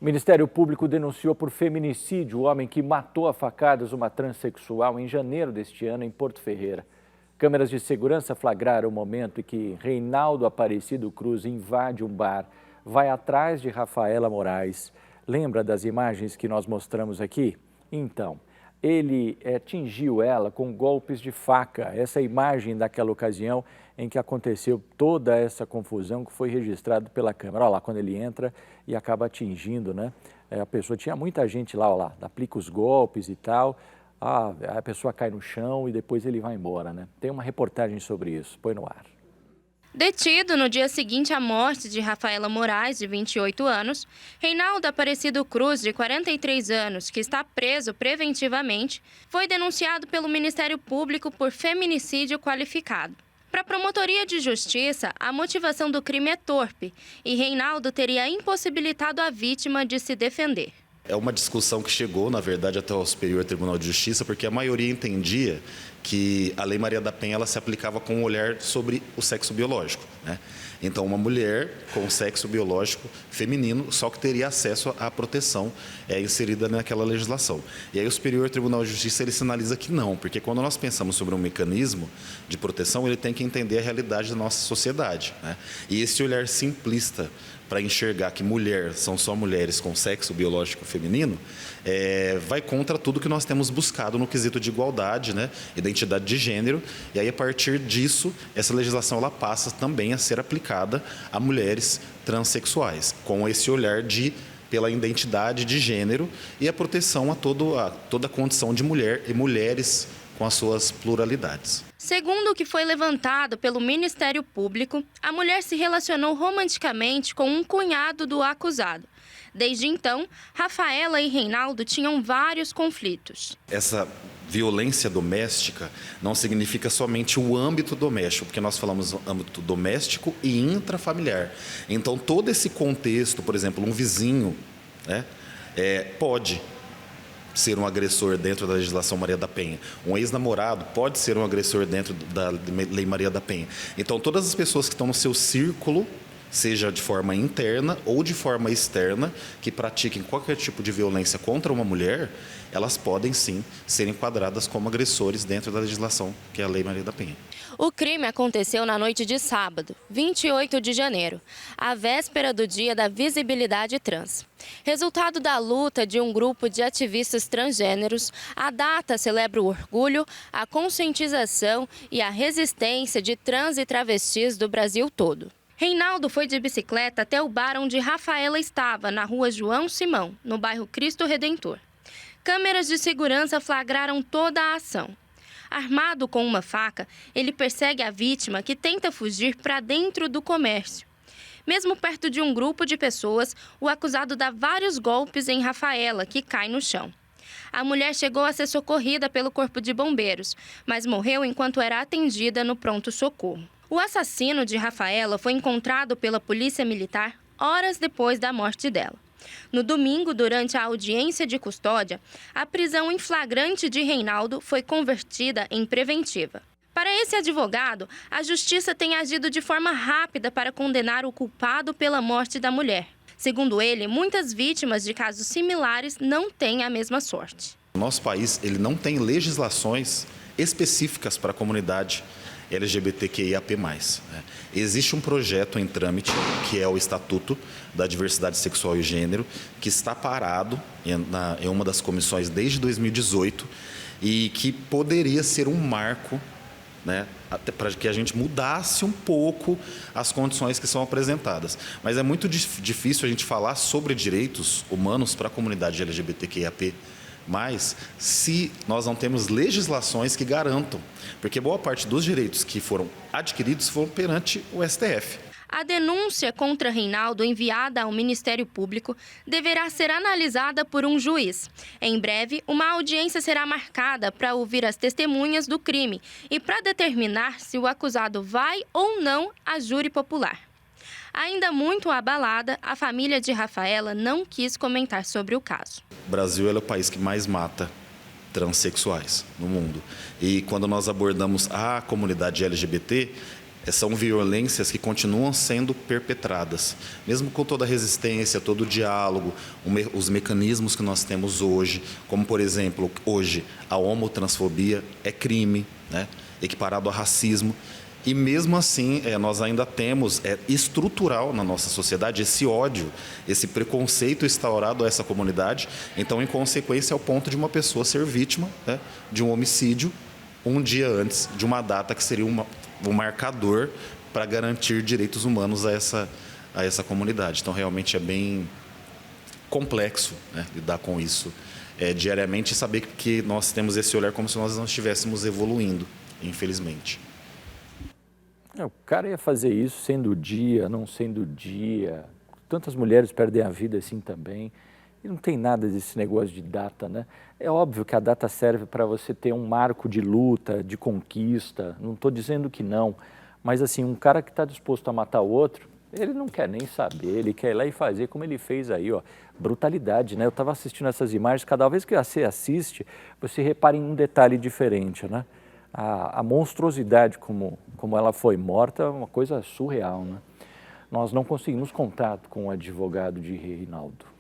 O Ministério Público denunciou por feminicídio o homem que matou a facadas uma transexual em janeiro deste ano em Porto Ferreira. Câmeras de segurança flagraram o momento em que Reinaldo Aparecido Cruz invade um bar, vai atrás de Rafaela Moraes. Lembra das imagens que nós mostramos aqui? Então, ele atingiu ela com golpes de faca. Essa imagem daquela ocasião em que aconteceu toda essa confusão que foi registrado pela câmera. Olha lá, quando ele entra e acaba atingindo, né? A pessoa, tinha muita gente lá, olha lá, aplica os golpes e tal. A pessoa cai no chão e depois ele vai embora, né? Tem uma reportagem sobre isso, põe no ar. Detido no dia seguinte à morte de Rafaela Moraes, de 28 anos, Reinaldo Aparecido Cruz, de 43 anos, que está preso preventivamente, foi denunciado pelo Ministério Público por feminicídio qualificado. Para a Promotoria de Justiça, a motivação do crime é torpe e Reinaldo teria impossibilitado a vítima de se defender. É uma discussão que chegou, na verdade, até o Superior Tribunal de Justiça, porque a maioria entendia que a Lei Maria da Penha ela se aplicava com um olhar sobre o sexo biológico, né? Então, uma mulher com sexo biológico feminino só que teria acesso à proteção inserida naquela legislação. E aí o Superior Tribunal de Justiça ele sinaliza que não, porque quando nós pensamos sobre um mecanismo de proteção, ele tem que entender a realidade da nossa sociedade, né? E esse olhar simplista para enxergar que mulher são só mulheres com sexo biológico feminino, vai contra tudo que nós temos buscado no quesito de igualdade, né? Identidade de gênero, e aí a partir disso, essa legislação ela passa também a ser aplicada a mulheres transexuais, com esse olhar pela identidade de gênero e a proteção a toda a condição de mulher e mulheres com as suas pluralidades. Segundo o que foi levantado pelo Ministério Público, a mulher se relacionou romanticamente com um cunhado do acusado. Desde então, Rafaela e Reinaldo tinham vários conflitos. Essa violência doméstica não significa somente o âmbito doméstico, porque nós falamos âmbito doméstico e intrafamiliar. Então, todo esse contexto, por exemplo, um vizinho, né, pode ser um agressor dentro da legislação Maria da Penha. Um ex-namorado pode ser um agressor dentro da Lei Maria da Penha. Então, todas as pessoas que estão no seu círculo, seja de forma interna ou de forma externa, que pratiquem qualquer tipo de violência contra uma mulher, elas podem sim ser enquadradas como agressores dentro da legislação, que é a Lei Maria da Penha. O crime aconteceu na noite de sábado, 28 de janeiro, à véspera do Dia da Visibilidade Trans. Resultado da luta de um grupo de ativistas transgêneros, a data celebra o orgulho, a conscientização e a resistência de trans e travestis do Brasil todo. Reinaldo foi de bicicleta até o bar onde Rafaela estava, na rua João Simão, no bairro Cristo Redentor. Câmeras de segurança flagraram toda a ação. Armado com uma faca, ele persegue a vítima que tenta fugir para dentro do comércio. Mesmo perto de um grupo de pessoas, o acusado dá vários golpes em Rafaela, que cai no chão. A mulher chegou a ser socorrida pelo Corpo de Bombeiros, mas morreu enquanto era atendida no pronto-socorro. O assassino de Rafaela foi encontrado pela Polícia Militar horas depois da morte dela. No domingo, durante a audiência de custódia, a prisão em flagrante de Reinaldo foi convertida em preventiva. Para esse advogado, a justiça tem agido de forma rápida para condenar o culpado pela morte da mulher. Segundo ele, muitas vítimas de casos similares não têm a mesma sorte. O nosso país ele não tem legislações específicas para a comunidade LGBTQIAP+. Existe um projeto em trâmite, que é o Estatuto da Diversidade Sexual e Gênero, que está parado em uma das comissões desde 2018 e que poderia ser um marco, né, para que a gente mudasse um pouco as condições que são apresentadas. Mas é muito difícil a gente falar sobre direitos humanos para a comunidade LGBTQIAP+, mas se nós não temos legislações que garantam, porque boa parte dos direitos que foram adquiridos foram perante o STF. A denúncia contra Reinaldo, enviada ao Ministério Público, deverá ser analisada por um juiz. Em breve, uma audiência será marcada para ouvir as testemunhas do crime e para determinar se o acusado vai ou não à júri popular. Ainda muito abalada, a família de Rafaela não quis comentar sobre o caso. O Brasil é o país que mais mata transexuais no mundo. E quando nós abordamos a comunidade LGBT, são violências que continuam sendo perpetradas. Mesmo com toda a resistência, todo o diálogo, os mecanismos que nós temos hoje, como, por exemplo, hoje a homotransfobia é crime, né, equiparado a racismo. E mesmo assim, nós ainda temos estrutural na nossa sociedade esse ódio, esse preconceito instaurado a essa comunidade. Então, em consequência, ao ponto de uma pessoa ser vítima, né, de um homicídio um dia antes de uma data que seria um marcador para garantir direitos humanos a essa comunidade. Então, realmente é bem complexo, né, lidar com isso diariamente e saber que nós temos esse olhar como se nós não estivéssemos evoluindo, infelizmente. O cara ia fazer isso sendo dia, não sendo dia. Tantas mulheres perdem a vida assim também. E não tem nada desse negócio de data, né? É óbvio que a data serve para você ter um marco de luta, de conquista. Não estou dizendo que não. Mas assim, um cara que está disposto a matar o outro, ele não quer nem saber. Ele quer ir lá e fazer como ele fez aí, ó. Brutalidade, né? Eu estava assistindo essas imagens, cada vez que você assiste, você repara em um detalhe diferente, né? A monstruosidade como ela foi morta é uma coisa surreal, né? Nós não conseguimos contato com o advogado de Reinaldo.